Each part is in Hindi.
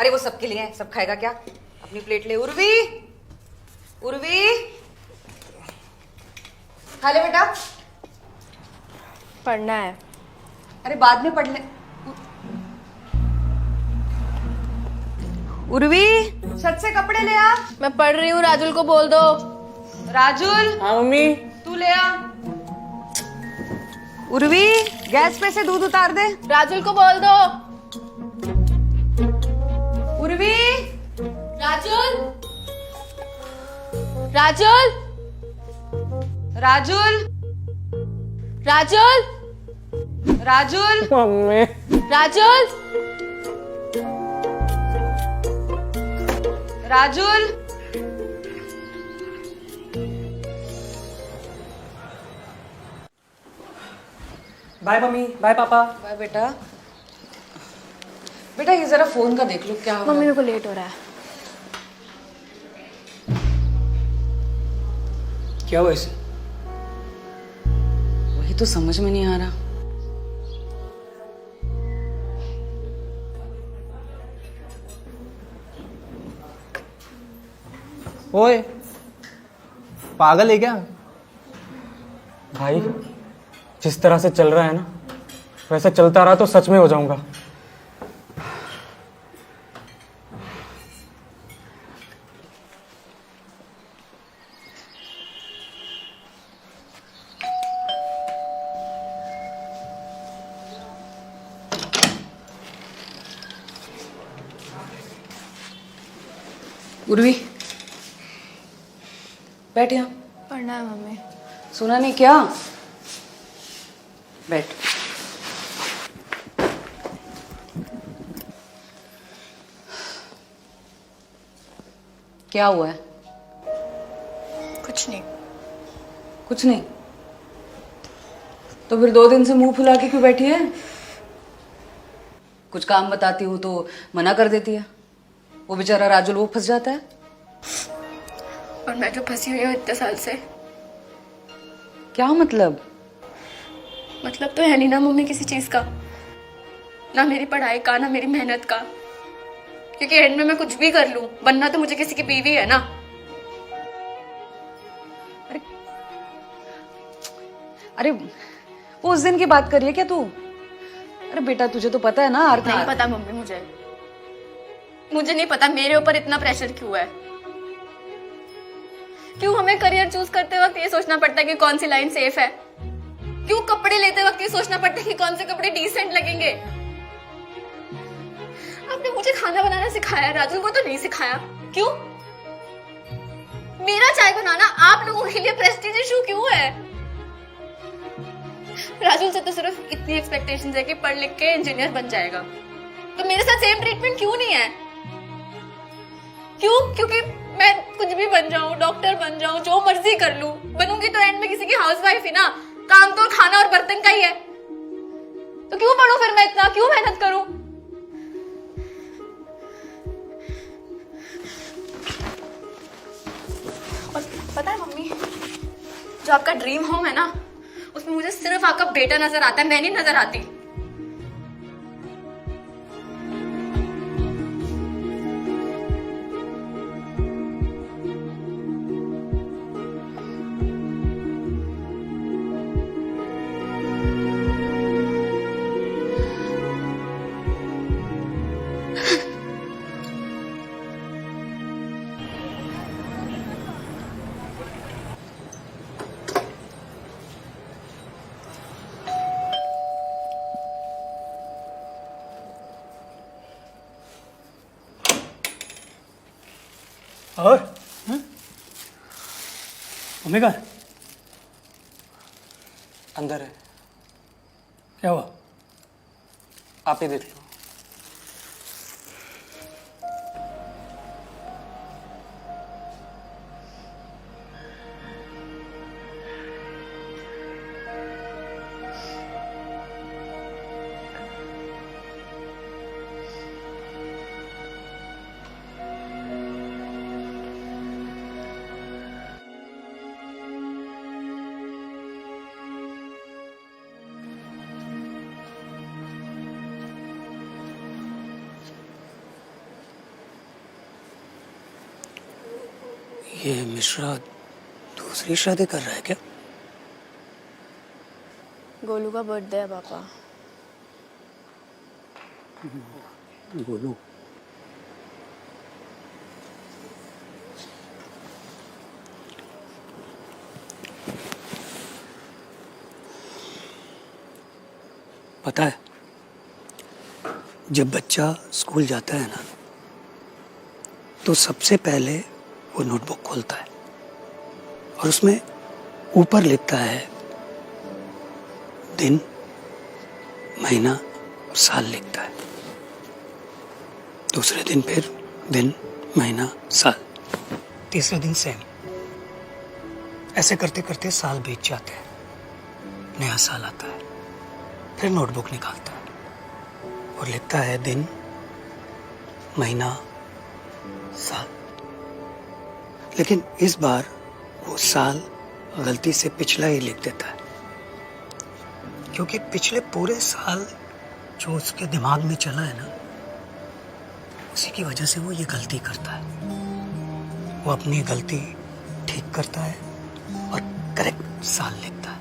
अरे वो सबके लिए है, सब खाएगा क्या? अपनी प्लेट ले। उर्वी, उर्वी, खा ले बेटा। पढ़ना है। अरे बाद में पढ़ ले। उर्वी, छत से कपड़े ले आ। मैं पढ़ रही हूँ, राजुल को बोल दो। राजुल, हाँ मम्मी। तू ले आ। उर्वी, गैस पे से दूध उतार दे। राजुल को बोल दो। Urvi, Rajul, Rajul, Rajul, Rajul, Rajul, mummy. Rajul, Rajul. Bye mummy, bye papa. Bye बेटा। बेटा ये जरा फोन का देख लो क्या हो रहा मम्मी है। मेरे को लेट हो रहा है। क्या हुआ इसे? वही तो समझ में नहीं आ रहा। ओए, पागल है क्या? भाई जिस तरह से चल रहा है ना, वैसे चलता रहा तो सच में हो जाऊंगा। उर्वी, बैठ यहाँ। पढ़ना है मम्मी। सुना नहीं क्या? बैठ। क्या हुआ है? कुछ नहीं। कुछ नहीं? तो फिर 2 दिन से मुंह फुला के क्यों बैठी है? कुछ काम बताती हूँ तो मना कर देती है। वो बेचारा राजुल वो फंस जाता है। और मैं जो फंसी हुई हूँ इतने साल से। क्या मतलब? मतलब तो है नहीं ना मम्मी किसी चीज का, ना मेरी पढ़ाई का ना मेरी मेहनत का। क्योंकि एंड में मैं कुछ भी कर लूं, बनना तो मुझे किसी की बीवी है ना। अरे वो उस दिन की बात कर रही है क्या तू? अरे बेटा तुझे तो पता है ना नहीं पता मम्मी, मुझे नहीं पता मेरे ऊपर इतना प्रेशर क्यों है। क्यों हमें करियर चूज करते वक्त ये सोचना पड़ता है कि कौन सी लाइन सेफ है? क्यों कपड़े लेते वक्त ये सोचना पड़ता है कि कौन से कपड़े डिसेंट लगेंगे? आपने मुझे खाना बनाना सिखाया, राजुल को तो नहीं सिखाया। क्यों? मेरा चाय बनाना आप लोगों के लिए प्रेस्टीज इशू क्यों है? राजुल से तो सिर्फ इतनी एक्सपेक्टेशंस है कि पढ़ लिख के इंजीनियर बन जाएगा, तो मेरे साथ सेम ट्रीटमेंट क्यों नहीं है? क्यों? क्योंकि मैं कुछ भी बन जाऊं, डॉक्टर बन जाऊं, जो मर्जी कर लूं, बनूंगी तो एंड में किसी की हाउसवाइफ ही ना। काम तो खाना और बर्तन का ही है। तो क्यों पढ़ूं फिर मैं इतना, क्यों मेहनत करूं? और पता है मम्मी, जो आपका ड्रीम होम है ना, उसमें मुझे सिर्फ आपका बेटा नजर आता है, मैं नहीं नजर आती। और मम्मी का अंदर है। क्या हुआ? आप ही देख लो। ये मिश्रा दूसरी शादी कर रहा है क्या? गोलू का बर्थडे है पापा। गोलू पता है, जब बच्चा स्कूल जाता है ना, तो सबसे पहले वो नोटबुक खोलता है और उसमें ऊपर लिखता है दिन, महीना, साल लिखता है। दूसरे दिन फिर दिन, महीना, साल। तीसरे दिन सेम। ऐसे करते करते साल बीत जाते हैं, नया साल आता है, फिर नोटबुक निकालता है और लिखता है दिन, महीना, साल। लेकिन इस बार वो साल गलती से पिछला ही लिख देता है, क्योंकि पिछले पूरे साल जो उसके दिमाग में चला है ना, उसी की वजह से वो ये गलती करता है। वो अपनी गलती ठीक करता है और करेक्ट साल लिखता है।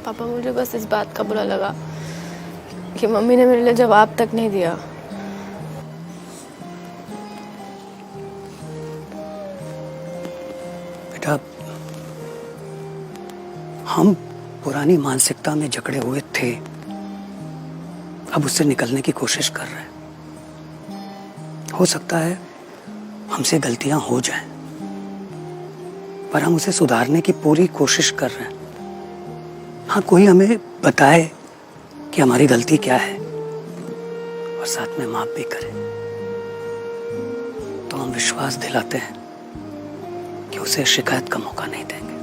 पापा मुझे बस इस बात का बुरा लगा कि मम्मी ने मेरे लिए जवाब तक नहीं दिया। बेटा, हम पुरानी मानसिकता में जकड़े हुए थे, अब उससे निकलने की कोशिश कर रहे हैं। हो सकता है हमसे गलतियां हो जाएं, पर हम उसे सुधारने की पूरी कोशिश कर रहे हैं। हाँ, कोई हमें बताए कि हमारी गलती क्या है और साथ में माफ भी करे, तो हम विश्वास दिलाते हैं कि उसे शिकायत का मौका नहीं देंगे।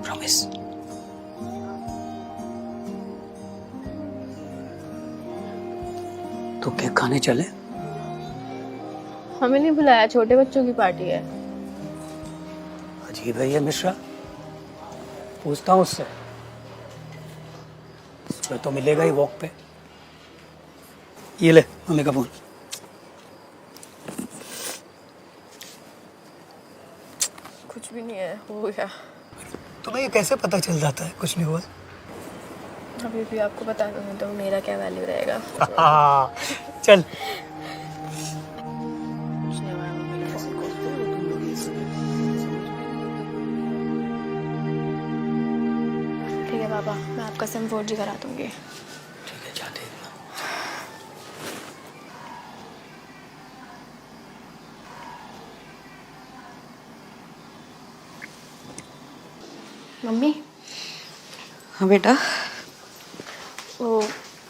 प्रॉमिस। तो केक खाने चले? हमें नहीं बुलाया, छोटे बच्चों की पार्टी है। अजीब है ये मिश्रा। पूछता हूँ उससे, उसमें तो मिलेगा ही वॉक पे। ये ले मम्मी का फोन। कुछ भी नहीं है, हो गया। तुम्हें ये कैसे पता चल जाता है कुछ नहीं हुआ? अभी भी आपको बता दूंगी तो मेरा क्या वैल्यू रहेगा। चल। ठीक है पापा, मैं आपका सिम 4G करा दूंगी। ठीक है, जा देखना। मम्मी, हाँ बेटा। वो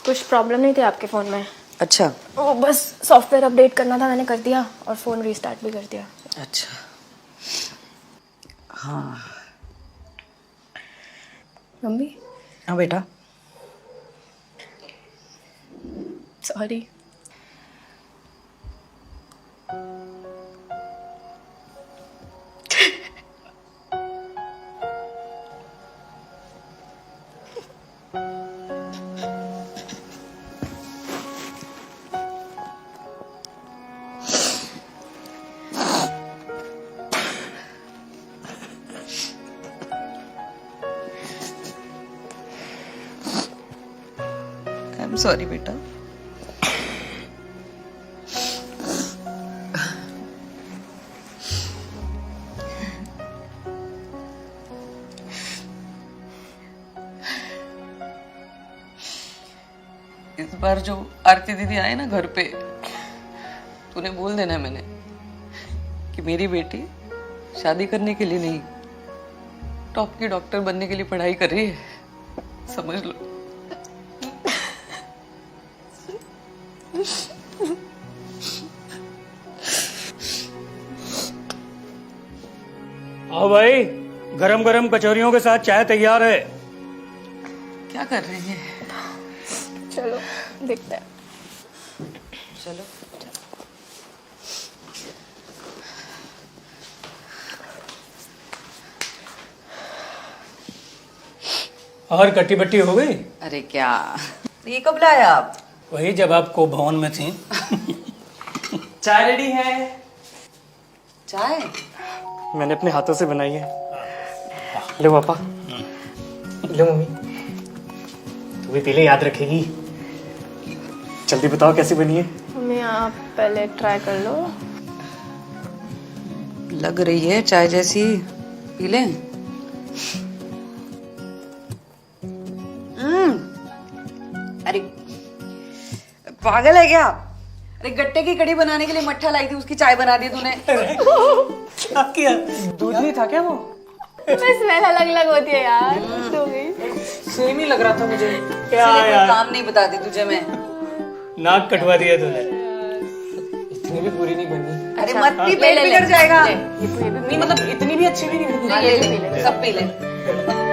कुछ प्रॉब्लम नहीं थी आपके फ़ोन में? अच्छा वो बस सॉफ्टवेयर अपडेट करना था, मैंने कर दिया और फ़ोन रीस्टार्ट भी कर दिया। अच्छा। हाँ मम्मी, हाँ बेटा। सॉरी। आई एम सॉरी बेटा। इस बार जो आरती दीदी आए ना घर पे, तूने बोल देना मैंने कि मेरी बेटी शादी करने के लिए नहीं, टॉप की डॉक्टर बनने के लिए पढ़ाई कर रही है, समझ लो। आओ भाई, गरम गरम कचौरियों के साथ चाय तैयार है। क्या कर रही है? चलो देखते हैं। चलो। और कट्टी बट्टी हो गई? अरे क्या, ये कब लाया आप? वही जब आप को भवन में थी। चाय रेडी है। चाय? मैंने अपने हाथों से बनाई है। लो पापा, लो मम्मी, तू भी पी ले, याद रखेगी। जल्दी बताओ कैसी बनी है। मम्मी आप पहले ट्राई कर लो। लग रही है चाय जैसी, पी लें? अरे पागल है क्या? अरे गट्टे की कड़ी बनाने के लिए मट्ठा लाई थी, उसकी चाय बना दी तूने। क्या किया? दूध नहीं था क्या वो? स्मेल अलग अलग होती है यार। तो भी सेम ही लग रहा था मुझे। क्या इसलिए कोई यार, काम नहीं बताती तुझे मैं। नाक कटवा दिया तूने। इतनी भी बुरी नहीं बनी। अरे मत पी, पेट बिगड़ जाएगा। नहीं मतलब इतनी भी अच्छी भी नहीं बनी। हाँ, ले ले, सब पी ले।